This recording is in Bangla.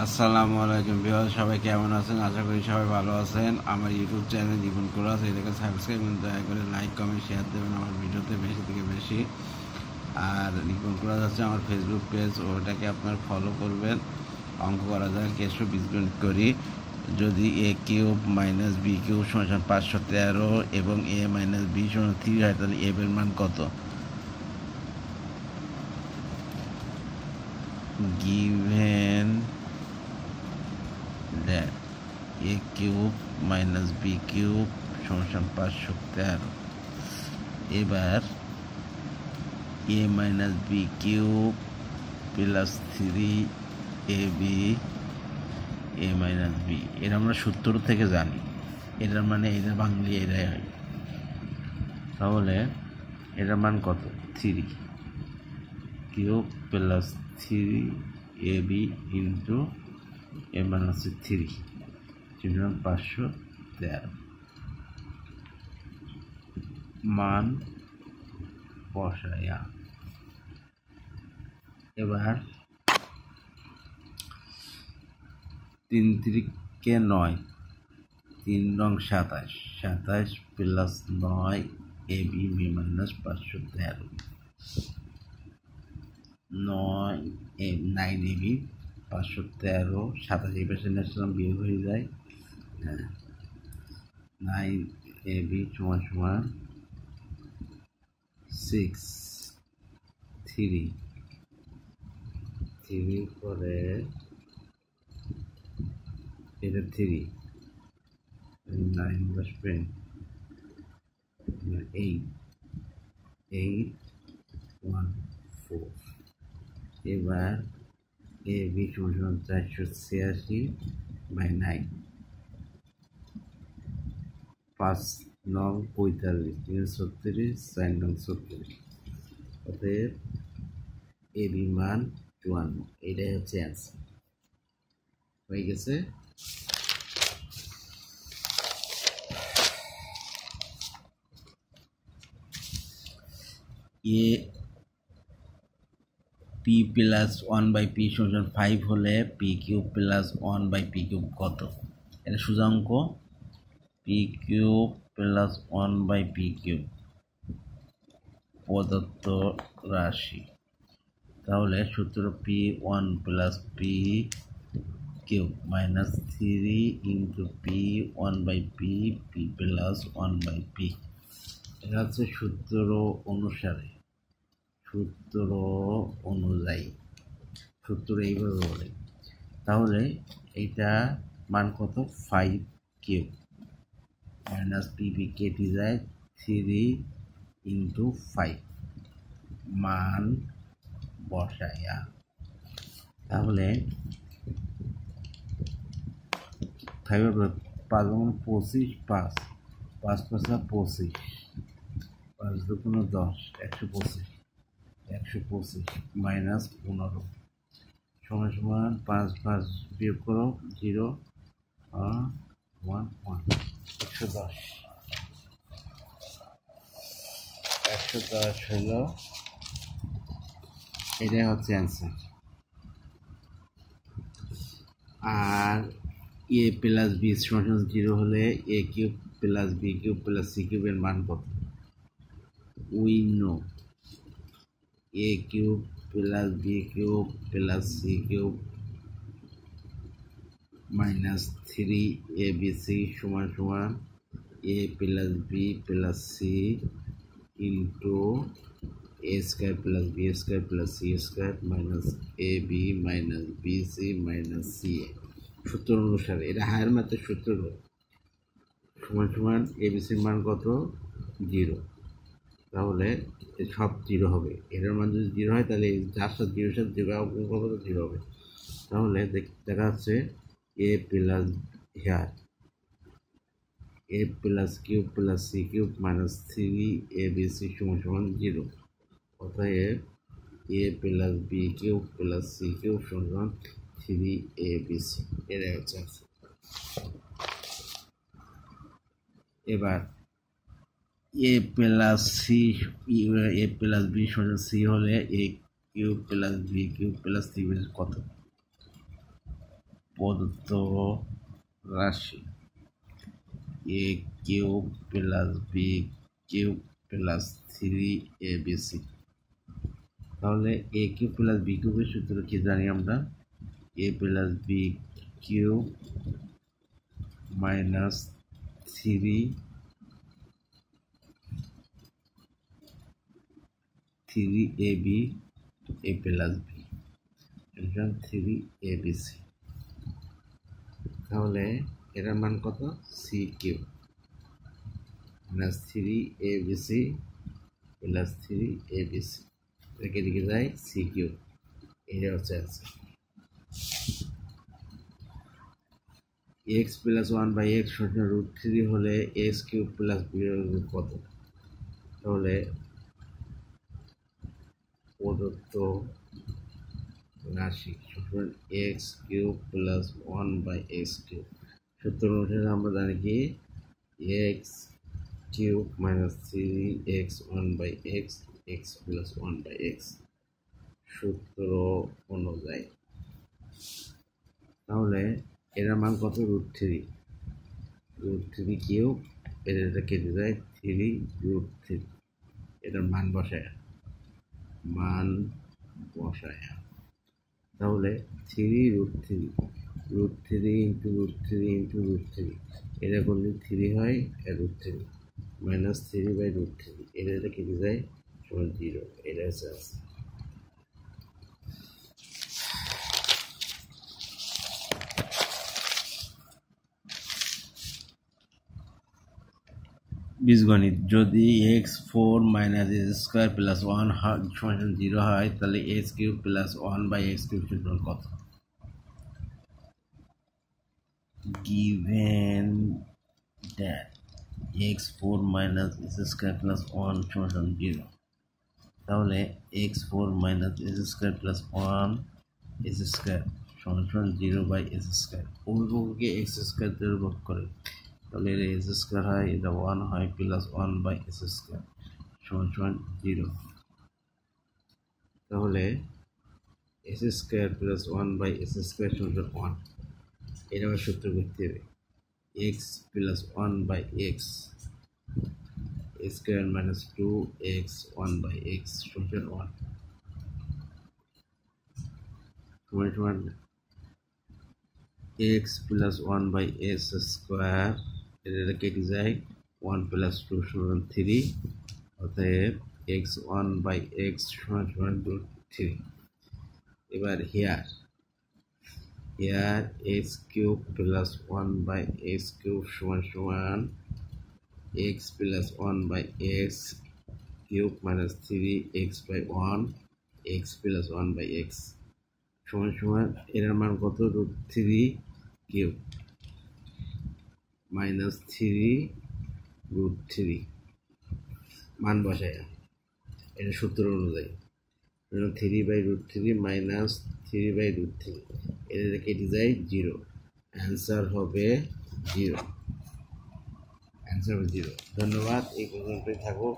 আসসালামু আলাইকুম ভিউয়ার্স, সবাই কেমন আছেন? আশা করি সবাই ভালো আছেন। আমার ইউটিউব চ্যানেল জীবন কোলাস, এটাকে সাবস্ক্রাইব এবং দয়া করে লাইক কমেন্ট শেয়ার দেবেন আমার ভিডিওতে বেশি থেকে বেশি। আর জীবন কোলাস আছে আমার ফেসবুক পেজ, ওটাকে আপনার ফলো করবেন। অঙ্ক করা যায়, কেশু বীজগণিত করি। যদি এ কিউব মাইনাস বি কিউব সমান 513 এবং এ মাইনাস বি সমান 3 হয়, তাহলে এ এর মান কত? Given that a cube minus b cube সমান 513, এবার a minus b cube plus 3ab a minus b, এটা আমরা সূত্র থেকে জানি। এটার মানে এটা বাংলি এটাই হয়। তাহলে এটার মান কত? 3 কিউব প্লাস 3ab ইন্টু এ মান হচ্ছে 3, 513। মান বসায়া এবার 3 3 9, 3 রং 27, 27 plus 9 ab B minus 513, 9 ab 513, 27 এই পাশে নিয়েছিলাম, বিয়োগ হয়ে যায়। 9ab সমান সমান 6, 3 পরে এটা 3, 9 বসবে 8, 8 1 4। এবার এ বি সমান 486 বাই 9, 5 9 45, 3 36, 4 9 36। অতএব এ বি মান 54। এটাই হচ্ছে অ্যান্সার। হয়ে গেছে। এ পি প্লাস 1/p সমান 5 হলে P cube plus 1/p cube কত? এটা সোজা অঙ্ক। P cube plus 1/p cube প্রদত্ত রাশি। তাহলে সূত্র p1 plus P cube minus 3 into p1/p P plus 1/p। এটা হচ্ছে সূত্র অনুসারে, সূত্র অনুযায়ী, সূত্র এইভাবে বলে। তাহলে এইটা মান কত? 5 কিউব মাইনাস পিপি কেটে যায় 3 ইন্টু 5, মান বসায়া। তাহলে 5 5 25, 5 5 25, 5 2 10, 125, 125 মাইনাস 15 সমান সমান 5 5 বিয়োগ করো 0 1 1, 110, 110 হলো। এটাই হচ্ছে অ্যান্সার। আর এ প্লাস বি সমান 0 হলে a cube plus b cube plus c কিউবের মান কত? We know a cube plus b cube plus c cube minus 3abc সমান সমান a plus b plus c into a square plus b square plus c square minus a b minus b c minus c a. সূত্র অনুসারে এটা হায়ার ম্যাথের সূত্র সমান সমান এবিসির মান কত? 0। তাহলে সব 0 হবে। এটার মান যদি 0 হয় তাহলে যার সাথে 0 সাথে 0 কত 0 হবে। তাহলে দেখা যাচ্ছে a plus here a plus cube plus c cube minus 3abc সমান সমান 0। অতএব a plus b cube plus c cube সমান সমান 3abc। এটাই হচ্ছে আনসার। এবার a plus c a plus b সমান সি হলে a cube plus b cube plus c কত? প্রদত্ত রাশি a cube plus b cube plus 3abc। তাহলে এ কিউব প্লাস বি কিউবের সূত্র কি জানি আমরা? A plus b cube minus 3ab a plus b 3abc। তাহলে এর মান কত? C cube minus 3abc plus 3abc এদিকে দিকে যায় সি কিউব। এটা হচ্ছে অ্যান্সার। এক্স প্লাস 1/x সমান √3 হলে এক্স কিউব প্লাস বি কত? তাহলে প্রদত্ত রাশি সমান x cube plus 1/x cube. সূত্র অনুসারে আমরা জানি কি x cube minus 3x 1/x x plus 1/x সূত্র অনুযায়ী। তাহলে এর মান কত? √3 কিউব এটা কেটে যায় 3√3। এটার মান বসায় তাহলে 3√3 ইন্টু √3 এটা করলে 3 হয় আর √3 মাইনাস 3/√3 এটা কেটে যায় সমান 0। এটা হচ্ছে বীজগণিত। যদি x4 মাইনাস x² প্লাস 1 সমান 0 হয় তাহলে x cube plus 1/x cube সূত্র কত? Given that x4 minus x² plus 1 সমান 0, তাহলে x4 minus x² plus 1 x² সমান 0/x²। উভয়কে x² দ্বারা ভাগ করে তাহলে এটা x² হয়, এটা 1 হয়, প্লাস 1/x² সমান 0। তাহলে x² প্লাস 1/x² সমান 1। এটা আমার সূত্র করতে হবে x plus 1/x square minus 2x 1/x সমান 1 সমান x প্লাস 1/x স্কোয়ার এটা কেটে যায় 1 প্লাস 2 সমান 3। অতএব x 1/x সমান √3। এবার here x cube plus 1/x cube সমান x plus 1/x cube minus 3x/1 x plus 1/x সমান এর মান কত? √3 কিউব মাইনাস 3√3 মান বসায় এটা সূত্র অনুযায়ী 3/√3 মাইনাস 3/√3 এটা কেটে যায় 0। অ্যান্সার হবে 0। ধন্যবাদ। এই পর্যন্তই থাকুক।